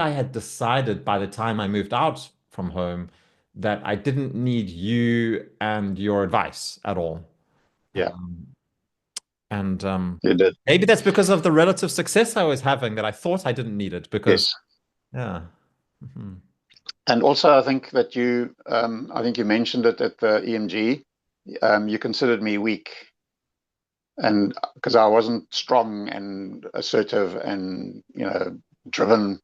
I had decided by the time I moved out from home that I didn't need you and your advice at all. Yeah, Um, and you did. maybe that's because of the relative success I was having that I thought I didn't need it because, Yes. yeah. Mhm. And also, I think that I think you mentioned it at the EMG. You considered me weak, and because I wasn't strong and assertive and driven.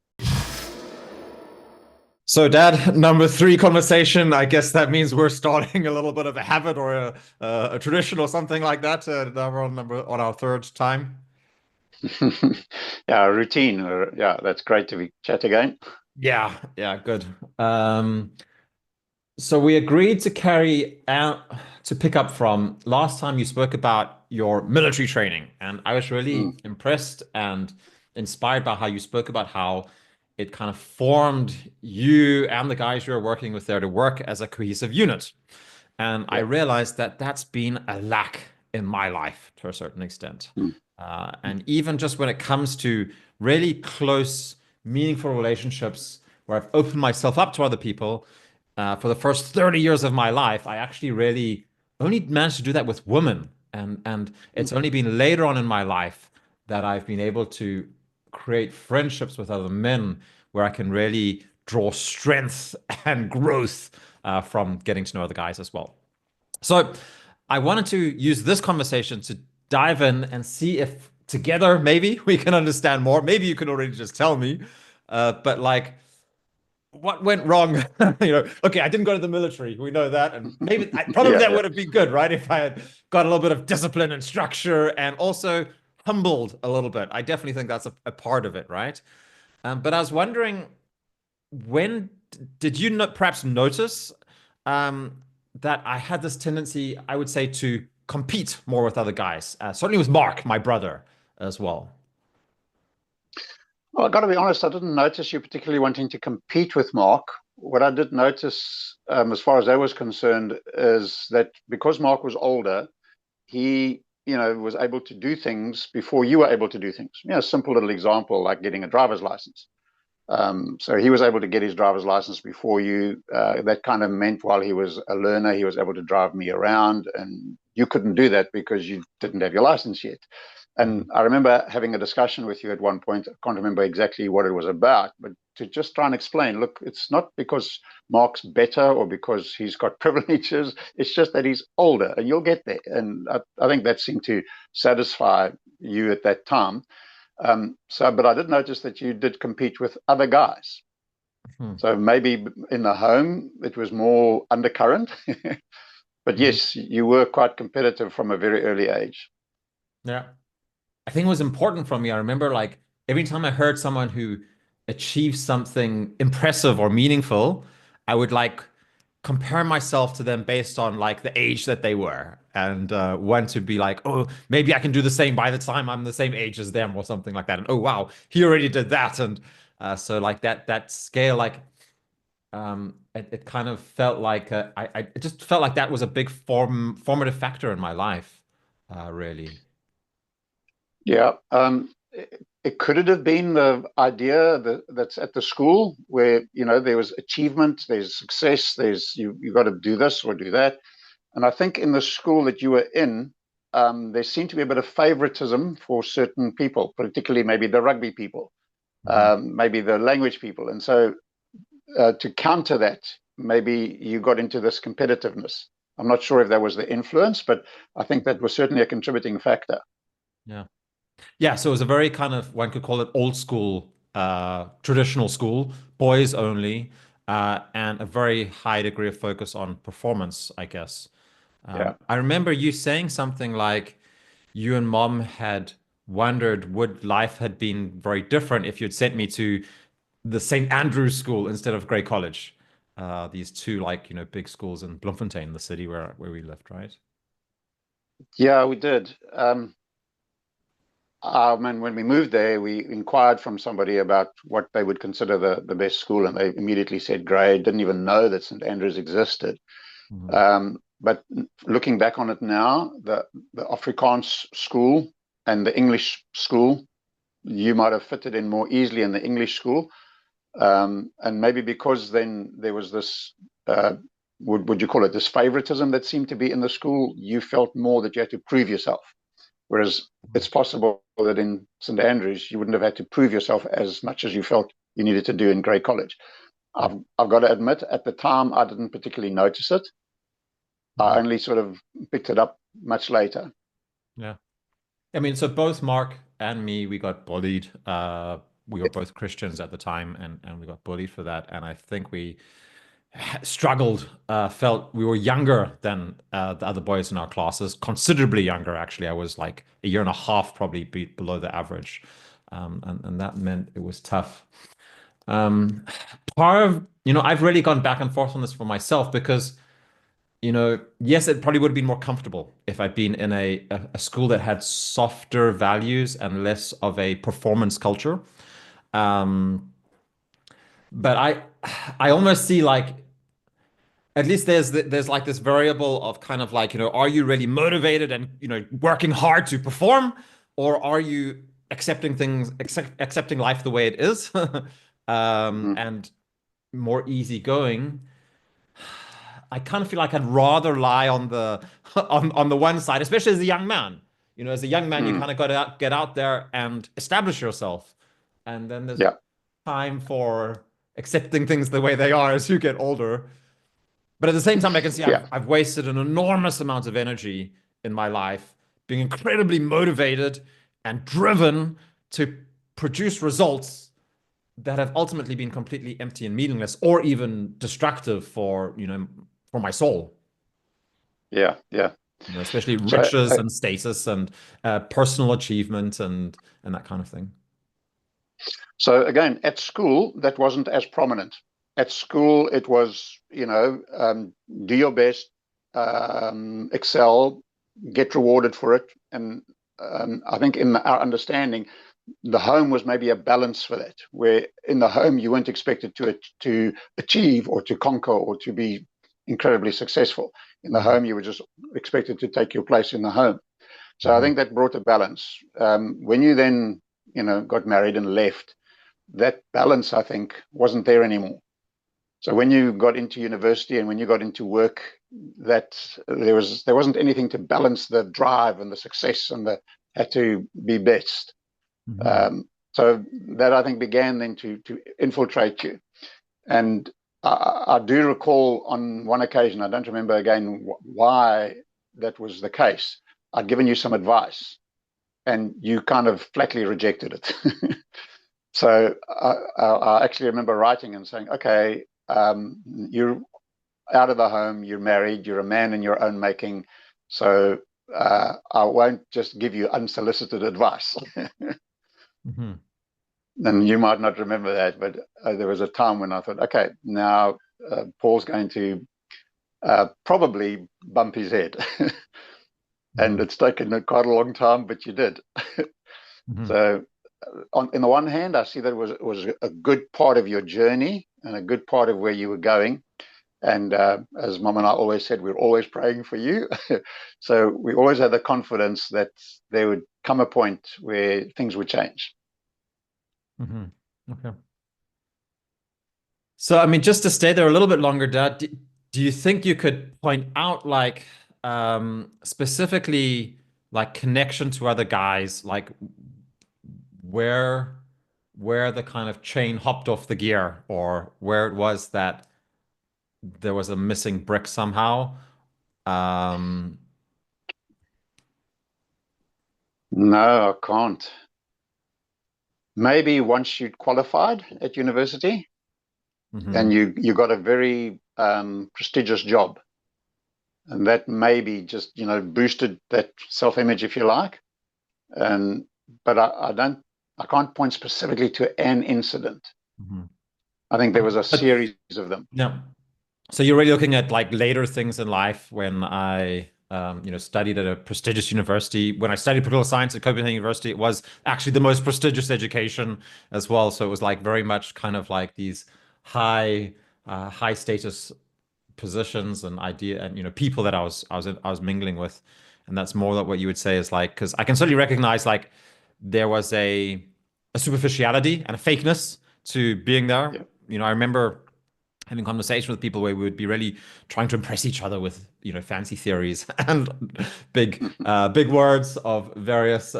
So, Dad, number three conversation. I guess that means we're starting a little bit of a habit or a tradition or something like that. Now we're on our third time. Yeah, routine. Yeah, that's great to be chat again. Yeah, yeah, good. Um, So we agreed to carry out to pick up from last time you spoke about your military training, and I was Mm, really impressed and inspired by how you spoke about how it kind of formed you and the guys you were working with there to work as a cohesive unit. And I yeah. realized that that's been a lack in my life to a certain extent. Mm, And even just when it comes to really close, meaningful relationships where I've opened myself up to other people, for the first 30 years of my life, I actually really only managed to do that with women. And mm, it's only been later on in my life that I've been able to create friendships with other men where I can really draw strength and growth from getting to know other guys as well. So I wanted to use this conversation to dive in and see if together maybe we can understand more. Maybe you can already just tell me, but like what went wrong? Okay, I didn't go to the military. We know that, and maybe probably yeah, that yeah. would have been good, right? If I had got a little bit of discipline and structure, and also humbled a little bit. I definitely think that's a part of it, right? But I was wondering, when did you not perhaps notice um, that I had this tendency, I would say, to compete more with other guys? Certainly with Mark, my brother, as well. Well, I got to be honest, I didn't notice you particularly wanting to compete with Mark. What I did notice, as far as that was concerned, is that because Mark was older, he, was able to do things before you were able to do things. Simple little example like getting a driver's license. So he was able to get his driver's license before you. That kind of meant while he was a learner, he was able to drive me around, and you couldn't do that because you didn't have your license yet. And I remember having a discussion with you at one point. I can't remember exactly what it was about, but to just try and explain, look, it's not because Mark's better or because he's got privileges. It's just that he's older, and you'll get there. And I think that seemed to satisfy you at that time. But I did notice that you did compete with other guys. Mhm. So maybe in the home it was more undercurrent, but Mhm. yes, you were quite competitive from a very early age. Yeah. I think it was important for me. I remember like every time I heard someone who achieved something impressive or meaningful, I would like compare myself to them based on like the age that they were and want to be like, oh, maybe I can do the same by the time I'm the same age as them or something like that. And oh, wow, he already did that. And so like that scale, like it kind of felt like I it just felt like that was a big formative factor in my life, really. Yeah. It could it have been the idea that's at the school where, there was achievement, there's success, there's you got to do this or do that. And I think in the school that you were in, there seemed to be a bit of favoritism for certain people, particularly maybe the rugby people, Mhm. maybe the language people. And so to counter that, maybe you got into this competitiveness. I'm not sure if that was the influence, but I think that was certainly a contributing factor. Yeah. Yeah, so it was a very kind of one could call it old school, traditional school, boys only, and a very high degree of focus on performance, I guess. Yeah. I remember you saying something like you and mom had wondered would life had been very different if you'd sent me to the St. Andrew's School instead of Grey College. These two like, big schools in Bloemfontein, the city where we lived, right? Yeah, we did. And when we moved there, we inquired from somebody about what they would consider the best school, and they immediately said Grey. Didn't even know that St Andrews existed. Mhm. But looking back on it now, the Afrikaans school and the English school, you might have fitted in more easily in the English school. And maybe because then there was this, would you call it this favoritism that seemed to be in the school, you felt more that you had to prove yourself. Whereas it's possible that in St Andrews, you wouldn't have had to prove yourself as much as you felt you needed to do in Grey College. Yeah. I've got to admit, at the time, I didn't particularly notice it. I Mhm. only sort of picked it up much later. Yeah. I mean, so both Mark and me, we got bullied. We were both Christians at the time, and we got bullied for that. And I think we struggled, felt we were younger than the other boys in our classes, considerably younger, actually. I was like a year and a half, probably below the average. And that meant it was tough. Um, Part of, I've really gone back and forth on this for myself because yes, it probably would have been more comfortable if I'd been in a school that had softer values and less of a performance culture. Um, but I almost see like at least there's like this variable of kind of like, are you really motivated and working hard to perform, or are you accepting life the way it is, Mm-hmm. and more easygoing. I kind of feel like I'd rather lie on the on the one side, especially as a young man. As a young man, you Mm. kind of got to get out there and establish yourself, and then there's Yeah, time for accepting things the way they are as you get older. But at the same time, I can see yeah, I've wasted an enormous amount of energy in my life being incredibly motivated and driven to produce results that have ultimately been completely empty and meaningless or even destructive for my soul. yeah, yeah. Especially So, riches and status and personal achievement and that kind of thing. so again, at school, that wasn't as prominent. At school, it was, do your best, excel, get rewarded for it. And I think in our understanding, the home was maybe a balance for that, where in the home you weren't expected to achieve or to conquer or to be incredibly successful. In the Mhm. home, you were just expected to take your place in the home. So I Mhm. think that brought a balance. When you then, got married and left, that balance, I think, wasn't there anymore. So when you got into university and when you got into work, that there wasn't anything to balance the drive and the success and the had to be best. Mhm. So that I think began then to infiltrate you. And I do recall on one occasion, I don't remember again why that was the case. I'd given you some advice and you kind of flatly rejected it. So I actually remember writing and saying, okay, you're out of the home, you're married, you're a man in your own making. So I won't just give you unsolicited advice. Mhm. And you might not remember that, but there was a time when I thought, okay, now Paul's going to probably bump his head. And Mhm. it's taken quite a long time, but you did. Mhm. So, in the one hand, I see that it was a good part of your journey and a good part of where you were going. And as Mom and I always said, we're always praying for you. So we always had the confidence that there would come a point where things would change. Mhm. Okay. So, I mean, just to stay there a little bit longer, Dad, do you think you could point out like specifically like connection to other guys, like where where the kind of chain hopped off the gear or where it was that there was a missing brick somehow? Um, No, I can't. Maybe once you'd qualified at university and mhm, you got a very prestigious job, and that maybe just boosted that self-image, if you like. And but I can't point specifically to an incident. mhm. I think there was a But series of them. yeah. So you're really looking at like later things in life when I, studied at a prestigious university. When I studied political science at Copenhagen University, it was actually the most prestigious education as well. So it was like very much kind of like these high, high status positions and idea and people that I was mingling with, and that's more like what you would say is like because I can certainly recognize like there was a superficiality and a fakeness to being there. Yeah. I remember having conversation with people where we would be really trying to impress each other with, fancy theories and big words of various,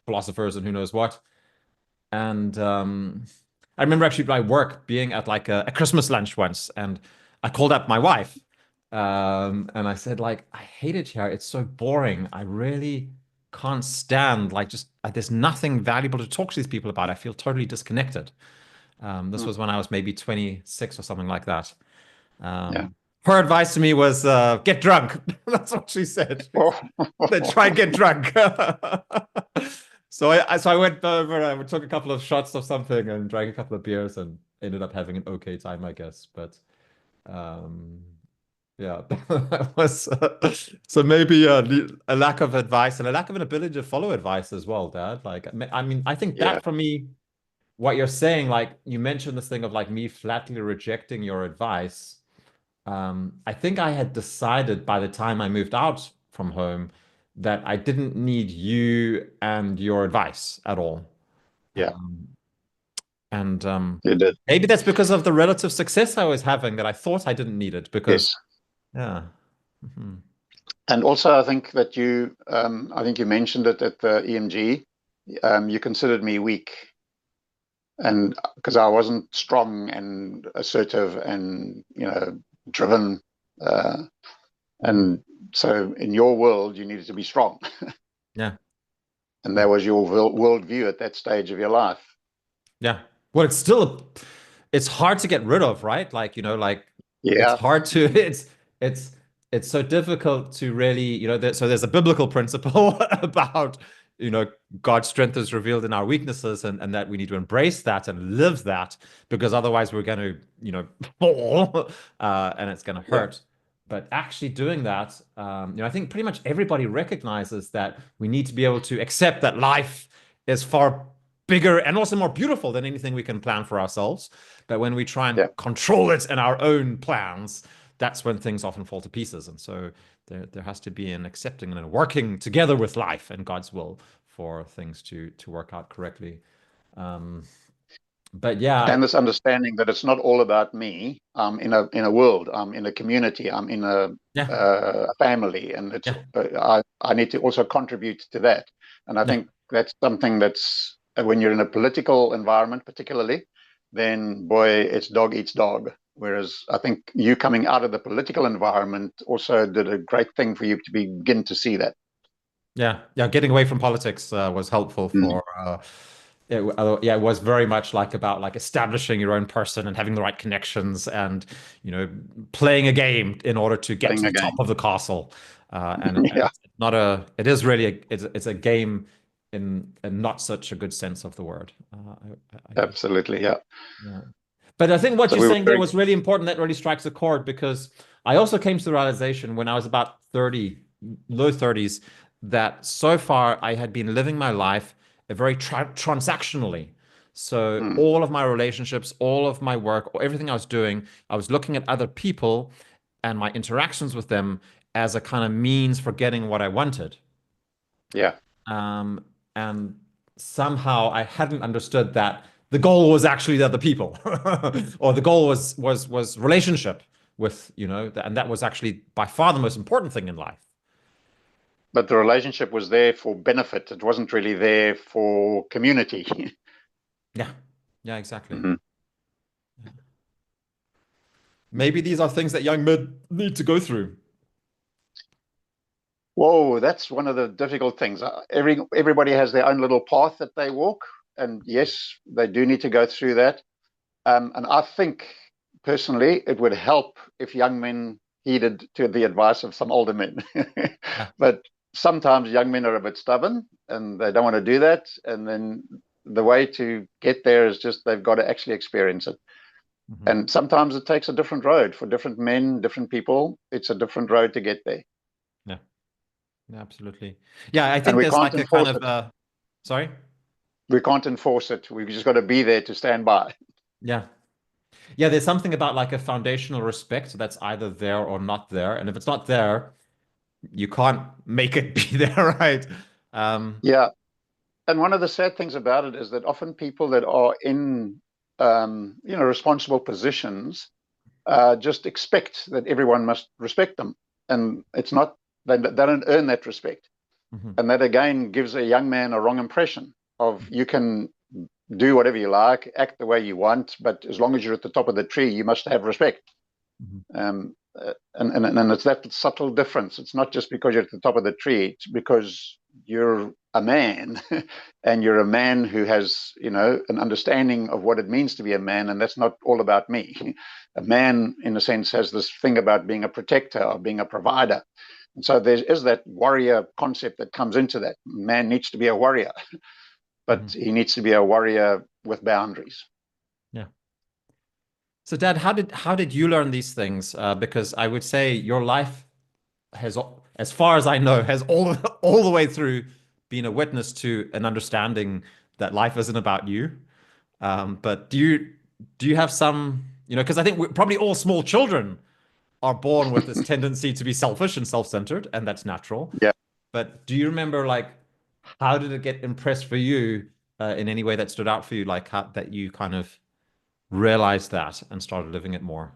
philosophers and who knows what. And I remember actually my work being at like a Christmas lunch once, and I called up my wife, and I said like, I hate it here. It's so boring. I really can't stand like just there's nothing valuable to talk to these people about. I feel totally disconnected. This Mm. was when I was maybe 26 or something like that. Yeah. Her advice to me was get drunk. That's what she said. Oh. Then try and get drunk. So I went over, I took a couple of shots of something and drank a couple of beers and ended up having an okay time, I guess. But um, yeah, that was so maybe a lack of advice and a lack of an ability to follow advice as well, Dad. Like, I mean, I think Yeah. that for me, what you're saying, like you mentioned this thing of like me flatly rejecting your advice. I think I had decided by the time I moved out from home that I didn't need you and your advice at all. Yeah. Um, and You did. maybe that's because of the relative success I was having that I thought I didn't need it because, Yes. yeah. Mhm. And also, I think you mentioned it at the EMG. You considered me weak, and because I wasn't strong and assertive and driven, uh, Mhm. and so in your world, you needed to be strong, Yeah. and Yeah. that was your worldview at that stage of your life. Yeah. Well, it's hard to get rid of, right? Like, like it's Yeah. hard to it's it's so difficult to really, so there's a biblical principle about, you know, God's strength is revealed in our weaknesses and that we need to embrace that and live that because otherwise we're going to, fall and it's going to Yeah. hurt. But actually doing that, I think pretty much everybody recognizes that we need to be able to accept that life is far bigger and also more beautiful than anything we can plan for ourselves. But when we try and Yeah. control it in our own plans, that's when things often fall to pieces. And so there has to be an accepting and a working together with life and God's will for things to work out correctly. Um, but yeah, And this understanding that it's not all about me. I'm in a world. I'm in a community. I'm in yeah, a family, and it's yeah, I need to also contribute to that. And I yeah, think that's something that's when you're in a political environment, particularly, then boy, it's dog eats dog. Whereas I think you coming out of the political environment also did a great thing for you to begin to see that. yeah, yeah. Getting away from politics was helpful Mm. for yeah, it was very much like about like establishing your own person and having the right connections and you know playing a game in order to get to Playing the top again. of the castle. And Yeah, it's not a it is really it's a game in not such a good sense of the word. I guess. absolutely. Yeah. Yeah. But I think what So you're we were saying there very, was really important. That really strikes a chord because I also came to the realization when I was about 30, low 30s, that so far I had been living my life very transactionally. So mm, all of my relationships, all of my work, everything I was doing, I was looking at other people and my interactions with them as a kind of means for getting what I wanted. yeah. Um, and somehow I hadn't understood that the goal was actually the other people, or the goal was relationship with, and that was actually by far the most important thing in life. But the relationship was there for benefit. It wasn't really there for community. Yeah, yeah, exactly. Mhm. Maybe these are things that young men need to go through. Whoa, that's one of the difficult things. Everybody has their own little path that they walk, and yes, they do need to go through that. And I think personally, it would help if young men heeded to the advice of some older men. Yeah. But sometimes young men are a bit stubborn and they don't want to do that. And then the way to get there is just they've got to actually experience it. Mhm. And sometimes it takes a different road for different men, different people. It's a different road to get there. Yeah, yeah, absolutely. Yeah, I And think we there's can't like a kind enforce of it. sorry. We can't enforce it. We've just got to be there to stand by. Yeah. Yeah, there's something about like a foundational respect that's either there or not there. And if it's not there, you can't make it be there, right? Um, Yeah. and one of the sad things about it is that often people that are in responsible positions just expect that everyone must respect them, and it's not. They don't earn that respect, Hmm. and that again gives a young man a wrong impression of you can do whatever you like, act the way you want, but as long as you're at the top of the tree, you must have respect. Hmm. And it's that subtle difference. It's not just because you're at the top of the tree; it's because you're a man, and you're a man who has, an understanding of what it means to be a man, and that's not all about me. A man, in a sense, has this thing about being a protector or being a provider, and so there is that warrior concept that comes into that. Man needs to be a warrior, but Hmm. he needs to be a warrior with boundaries. Yeah. So, Dad, how did you learn these things? Because I would say your life has, as far as I know, has all the way through been a witness to an understanding that life isn't about you. But do you have some, because I think probably all small children are born with this tendency to be selfish and self-centered, and that's natural. Yeah. But do you remember, like, how did it get impressed for you in any way that stood out for you, like how, that you kind of realized that and started living it more?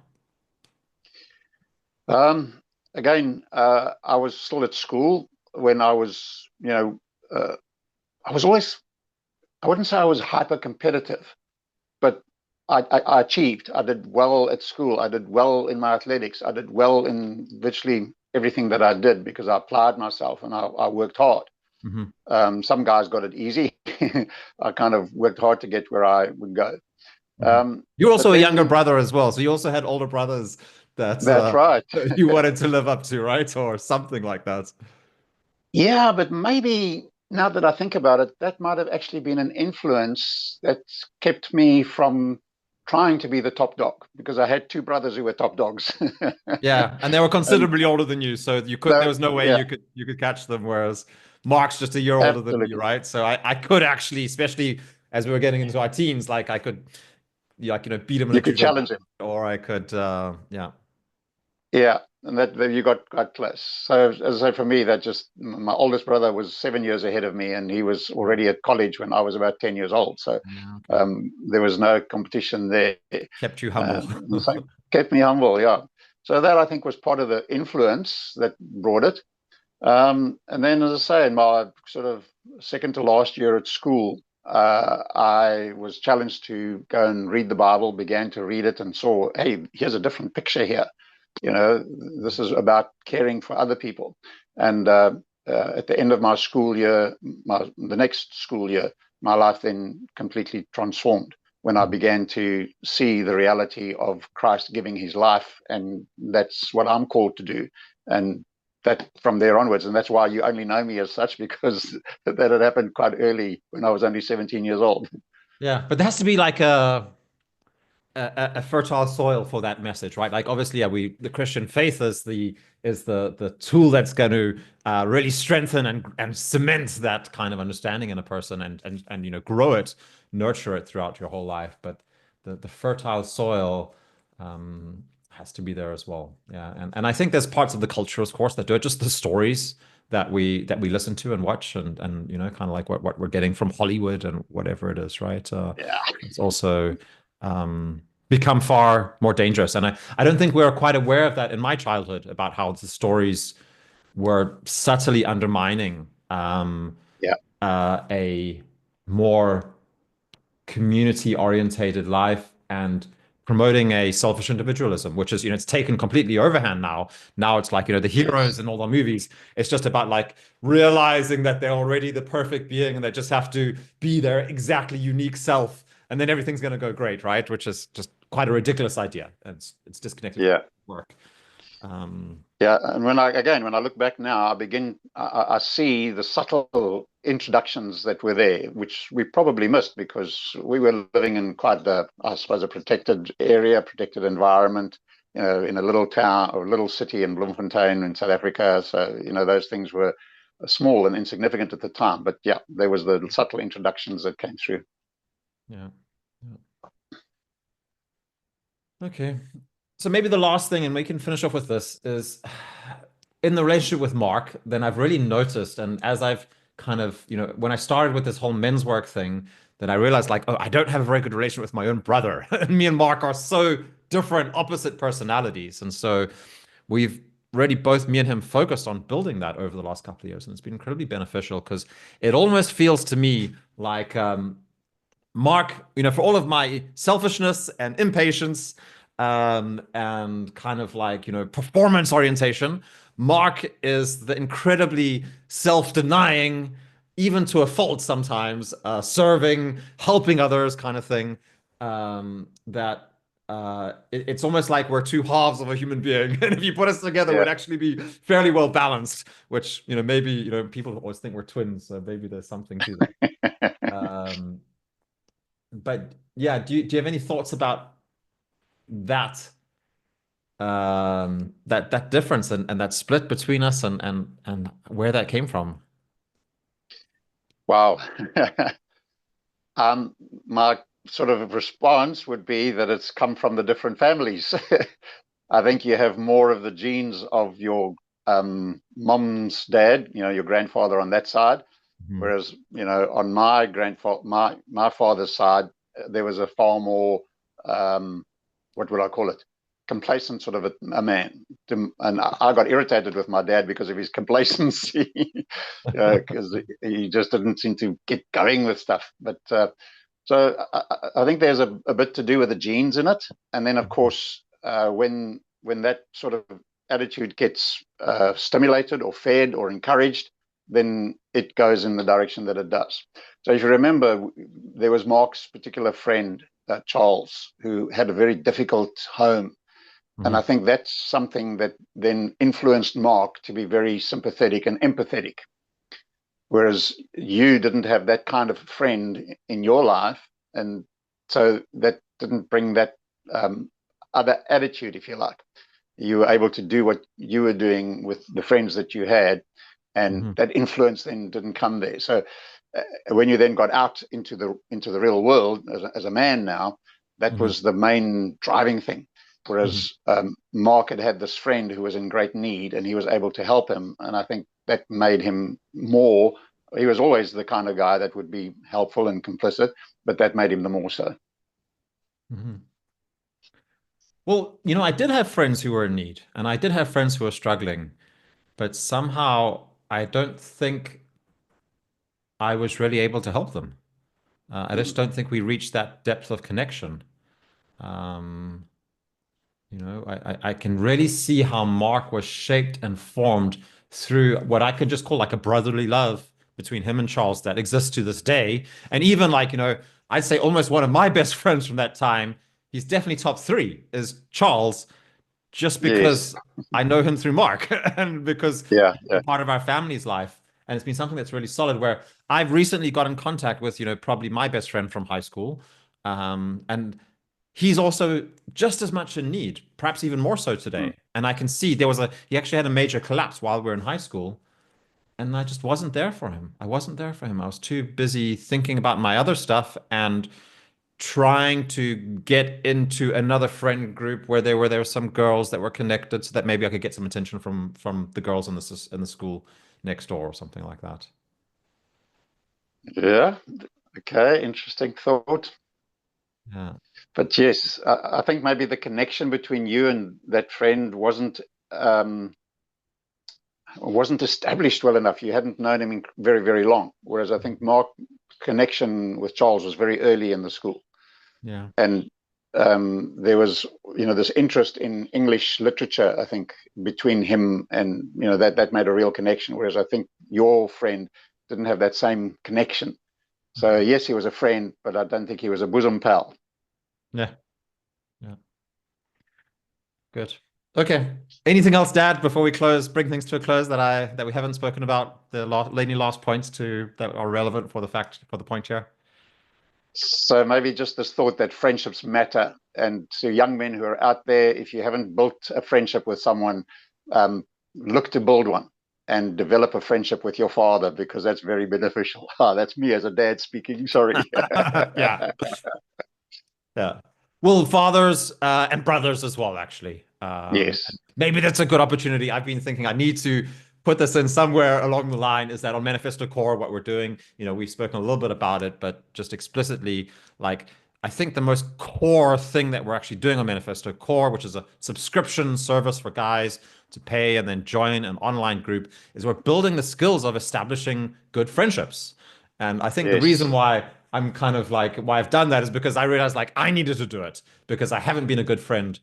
Again, I was still at school when I was, I was always, I wouldn't say I was hyper competitive, but I achieved. I did well at school. I did well in my athletics. I did well in virtually everything that I did because I applied myself and I worked hard. Hmm. Some guys got it easy. I kind of worked hard to get where I would go. Hmm. Um, You're but also a younger then brother as well, so you also had older brothers that that's right. you wanted to live up to, right? Or something like that. Yeah, but maybe now that I think about it, that might have actually been an influence that kept me from trying to be the top dog because I had two brothers who were top dogs. Yeah, and they were And considerably older than you, so there that, was no way yeah, you could catch them. Whereas Mark's just a year older than me, absolutely. right? So I could actually, especially as we were getting into our teens, like I could, like, beat him in a You could judo challenge match, him. or I could, yeah. Yeah, and that you got quite close. So as I say, for me, that just my oldest brother was 7 years ahead of me, and he was Mm. already at college when I was about 10 years old. So Yeah, okay. there was no competition there. Kept you humble. So kept me humble, yeah. So that I think was part of the influence that brought it. And then, as I say, in my sort of second to last year at school, I was challenged to go and read the Bible, began to read it, and saw, hey, here's a different picture here. You know, this is about caring for other people. And at the end of my school year, the next school year, my life then completely transformed when I Mhm. began to see the reality of Christ giving his life. And that's what I'm called to do. And that from there onwards, and that's why you only know me as such because that had happened quite early when I was only 17 years old. Yeah, but there has to be like a fertile soil for that message, right? Like obviously, yeah, the Christian faith is the tool that's going to really strengthen and cement that kind of understanding in a person and grow it, nurture it throughout your whole life. But the fertile soil has to be there as well. Yeah, and I think there's parts of the culture, of course, that do it. Just the stories that we listen to and watch and kind of like what we're getting from Hollywood and whatever it is, right? Yeah, It's also become far more dangerous. And I don't think we were quite aware of that in my childhood about how the stories were subtly undermining yeah, a more community orientated life and promoting a selfish individualism, which is, it's taken completely overhand now. Now it's like, the yes, heroes in all the movies. It's just about like realizing that they're already the perfect being and they just have to be their exactly unique self. And then everything's going to go great, right? Which is just quite a ridiculous idea. And it's disconnected from yeah. work. Um, Yeah, and when I look back now, I see the subtle introductions that were there, which we probably missed because we were living in quite I suppose, a protected area, protected environment, in a little town or little city in Bloemfontein in South Africa. So, those things were small and insignificant at the time. But yeah, there was the subtle introductions that came through. yeah. Yeah. Okay. So maybe the last thing, and we can finish off with this, is in the relationship with Mark, then I've really noticed, and as I've kind of, when I started with this whole men's work thing, then I realized like, oh, I don't have a very good relation with my own brother. And me and Mark are so different, opposite personalities. And so we've really both me and him focused on building that over the last couple of years. And it's been incredibly beneficial because it almost feels to me like Mark, for all of my selfishness and impatience, and kind of like, performance orientation, Mark is the incredibly self-denying, even to a fault sometimes, serving, helping others kind of thing. That it's almost like we're two halves of a human being. And if you put us together, Yeah. we'd actually be fairly well balanced, which, maybe, people always think we're twins, so maybe there's something to that. Um, but yeah, do you have any thoughts about that that difference and that split between us and where that came from? Wow. Um, my sort of response would be that it's come from the different families. I think you have more of the genes of your mom's dad, your grandfather on that side, Mhm. whereas on my grandfather, my father's side, there was a far more what would I call it? Complacent sort of a man. And I got irritated with my dad because of his complacency, because he just didn't seem to get going with stuff. But so I think there's a bit to do with the genes in it, and then of course when that sort of attitude gets stimulated or fed or encouraged, then it goes in the direction that it does. So if you remember, there was Mark's particular friend Charles, who had a very difficult home, and I Mhm. think that's something that then influenced Mark to be very sympathetic and empathetic. Whereas you didn't have that kind of friend in your life, and so that didn't bring that other attitude, if you like. You were able to do what you were doing with the friends that you had, and Mhm. that influence then didn't come there. So when you then got out into the real world as a man now, that Mhm. was the main driving thing. Mhm. Whereas Mark had this friend who was in great need, and he was able to help him, and I think that made him more. He was always the kind of guy that would be helpful and complicit, but that made him the more so. Mhm. Well, I did have friends who were in need, and I did have friends who were struggling, but somehow I don't think I was really able to help them. I just Mm. don't think we reached that depth of connection. Um, I can really see how Mark was shaped and formed through what I could just call like a brotherly love between him and Charles that exists to this day. And even like, I'd say almost one of my best friends from that time, he's definitely top three, is Charles, just Yes. because I know him through Mark and because Yeah. he's Yeah. been part of our family's life. And it's been something that's really solid where I've recently got in contact with, probably my best friend from high school. And he's also just as much in need, perhaps even more so Mm. today. And I can see he actually had a major collapse while we were in high school. And I just wasn't there for him. I wasn't there for him. I was too busy thinking about my other stuff and trying to get into another friend group where there were some girls that were connected so that maybe I could get some attention from the girls in the school next door or something like that. Yeah. Okay. Interesting thought. Yeah. But yes, I think maybe the connection between you and that friend um, wasn't established well enough. You hadn't known him in very, very long. Whereas I think Mark's connection with Charles was very early in the school, Yeah. and there was, this interest in English literature. I think between him and that made a real connection. Whereas I think your friend didn't have that same connection. So Mhm. yes, he was a friend, but I don't think he was a bosom pal. Yeah. Yeah. Good. Okay. Anything else, Dad, before we bring things to a close that we haven't spoken about any last points that are relevant for the point here? So maybe just this thought that friendships matter. And to young men who are out there, if you haven't built a friendship with someone, look to build one and develop a friendship with your father because that's very beneficial. Ah, that's me as a dad speaking. Sorry. Yeah. Yeah. Well, fathers and brothers as well, actually. Yes. Maybe that's a good opportunity. I've been thinking I need to put this in somewhere along the line is that on Manifesto Core, what we're doing, we've spoken a little bit about it, but just explicitly, like, I think the most core thing that we're actually doing on Manifesto Core, which is a subscription service for guys to pay and then join an online group, is we're building the skills of establishing good friendships. And I think the reason Yes. why I'm kind of like why I've done that is because I realized like I needed to do it because I haven't been a good friend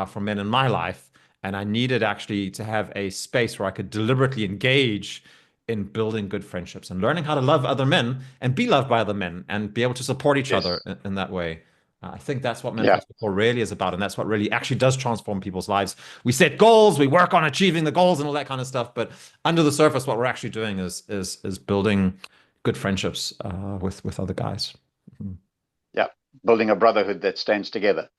for men in my life, and I needed actually to have a space where I could deliberately engage in building good friendships and learning how to love other men and be loved by other men and be able to support each other Yes. in that way. I think that's what Yeah. Manifesto Core really is about, and that's what really actually does transform people's lives. We set goals, we work on achieving the goals and all that kind of stuff, but under the surface, what we're actually doing is building good friendships with other guys. Mhm. Yeah. Building a brotherhood that stands together.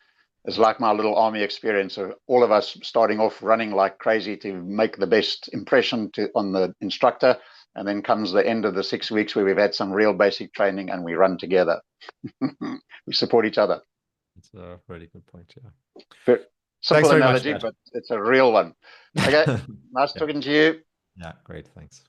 It's That's like my little army experience of all of us starting off running like crazy to make the best impression on the instructor. And then comes the end of the 6 weeks where we've had some real basic training and we run together. We support each other. that's a really good point. Yeah. Very Thanks simple very much, analogy, Dad. but it's a real one. Okay. Nice talking to you. Yeah, great. Thanks.